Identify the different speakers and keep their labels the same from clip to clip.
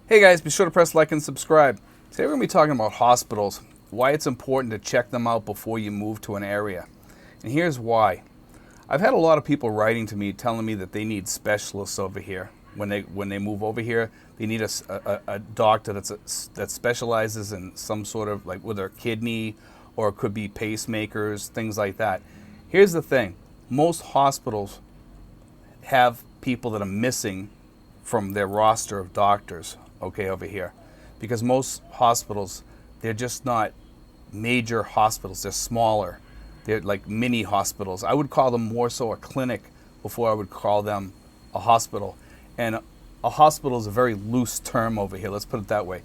Speaker 1: Hey guys, be sure to press like and subscribe. Today we're going to be talking about hospitals, why it's important to check them out before you move to an area. And here's why. I've had a lot of people writing to me telling me that they need specialists over here. When they move over here, they need a doctor that specializes in some sort of, like, with their kidney, or it could be pacemakers, things like that. Here's the thing. Most hospitals have people that are missing from their roster of doctors, okay, over here. Because most hospitals, they're just not major hospitals, they're smaller. They're like mini hospitals. I would call them more so a clinic before I would call them a hospital. And a hospital is a very loose term over here, let's put it that way.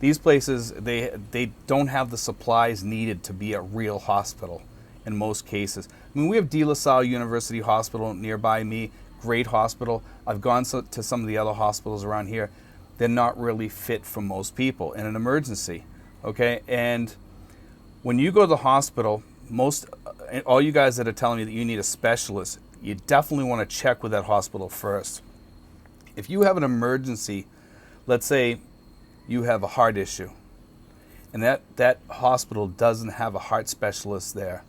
Speaker 1: These places, they don't have the supplies needed to be a real hospital in most cases. I mean, we have De La Salle University Hospital nearby me, great hospital. I've gone to some of the other hospitals around here. They're not really fit for most people in an emergency, okay? And when you go to the hospital, all you guys that are telling me that you need a specialist, you definitely want to check with that hospital first. If you have an emergency, let's say you have a heart issue, and that hospital doesn't have a heart specialist there,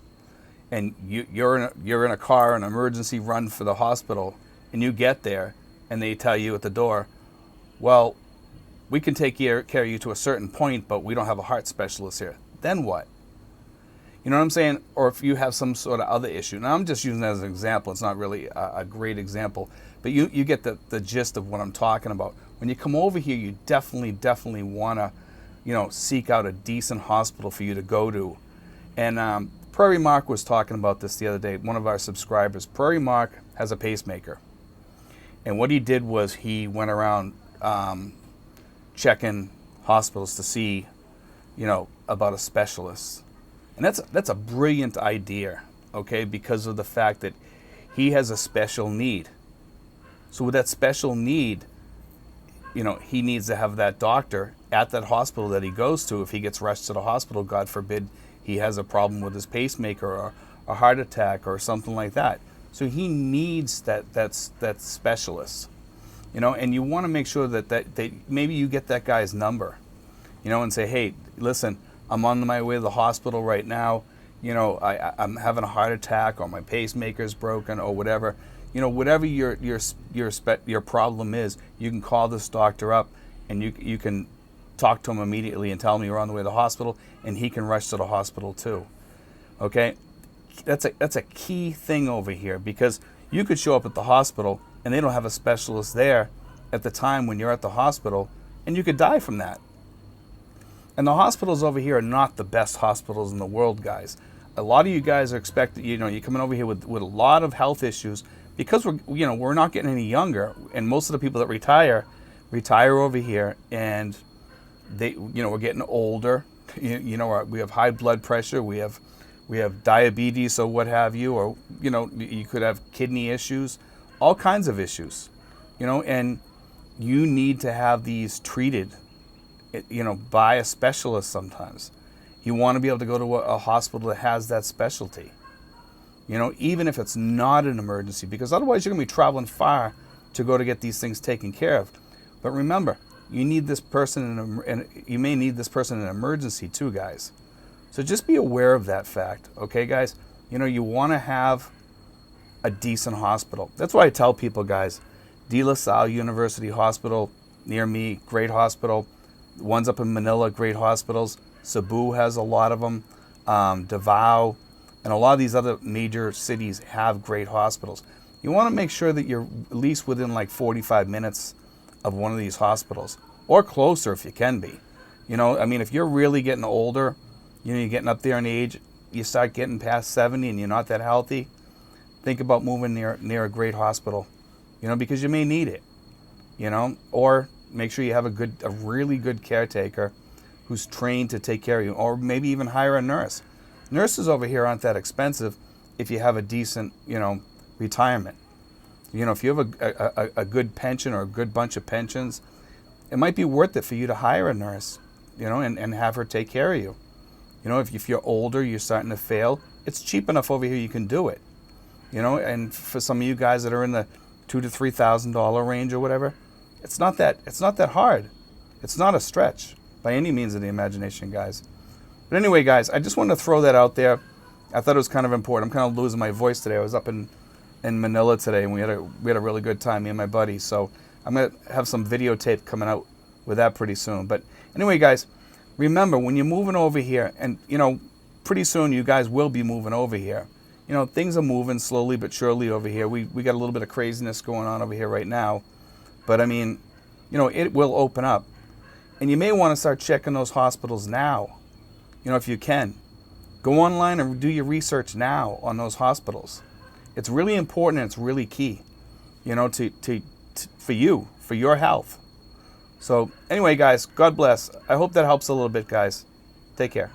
Speaker 1: and you're in a car, an emergency run for the hospital, and you get there, and they tell you at the door, well, we can take care of you to a certain point, but we don't have a heart specialist here. Then what? You know what I'm saying? Or if you have some sort of other issue. Now, I'm just using that as an example. It's not really a great example. But you get the gist of what I'm talking about. When you come over here, you definitely want to, seek out a decent hospital for you to go to. And Prairie Mark was talking about this the other day, one of our subscribers. Prairie Mark has a pacemaker. And what he did was he went around checking hospitals to see, about a specialist. And that's a brilliant idea, okay, because of the fact that he has a special need. So with that special need, he needs to have that doctor at that hospital that he goes to. If he gets rushed to the hospital, God forbid, he has a problem with his pacemaker or a heart attack or something like that. So he needs that specialist, and you want to make sure that maybe you get that guy's number, and say, hey, listen, I'm on my way to the hospital right now. I'm having a heart attack, or my pacemaker's broken, or whatever. Whatever your problem is, you can call this doctor up, and you can talk to him immediately and tell him you're on the way to the hospital, and he can rush to the hospital too. Okay, that's a key thing over here, because you could show up at the hospital and they don't have a specialist there at the time when you're at the hospital, and you could die from that. And the hospitals over here are not the best hospitals in the world, guys. A lot of you guys are expected, you're coming over here with a lot of health issues, because we're not getting any younger, and most of the people that retire over here, and we're getting older. We have high blood pressure, we have diabetes or what have you, or you could have kidney issues, all kinds of issues, and you need to have these treated by a specialist sometimes. You want to be able to go to a hospital that has that specialty, even if it's not an emergency, because otherwise you're going to be traveling far to go to get these things taken care of. But remember, you need this person, and you may need this person in an emergency too, guys. So just be aware of that fact, okay, guys? You want to have a decent hospital. That's why I tell people, guys, De La Salle University Hospital near me, great hospital. The ones up in Manila, great hospitals. Cebu has a lot of them. Davao, and a lot of these other major cities have great hospitals. You want to make sure that you're at least within like 45 minutes of one of these hospitals, or closer if you can be. If you're really getting older, you're getting up there in age, you start getting past 70 and you're not that healthy, think about moving near a great hospital, because you may need it, or make sure you have a really good caretaker who's trained to take care of you, or maybe even hire a nurse. Nurses over here aren't that expensive if you have a decent, retirement. If you have a good pension or a good bunch of pensions, it might be worth it for you to hire a nurse, and have her take care of you. If you're older, you're starting to fail, it's cheap enough over here you can do it. And for some of you guys that are in the $2,000 to $3,000 range or whatever, it's not that hard. It's not a stretch by any means of the imagination, guys. But anyway, guys, I just wanted to throw that out there. I thought it was kind of important. I'm kind of losing my voice today. I was up in Manila today, and we had a really good time, me and my buddy. So I'm going to have some videotape coming out with that pretty soon. But anyway, guys, remember, when you're moving over here, and, you know, pretty soon you guys will be moving over here. You know, things are moving slowly but surely over here. We got a little bit of craziness going on over here right now. But, I mean, you know, it will open up. And you may want to start checking those hospitals now, you know, if you can. Go online and do your research now on those hospitals. It's really important and it's really key, you know, for you, for your health. So anyway, guys, God bless. I hope that helps a little bit, guys. Take care.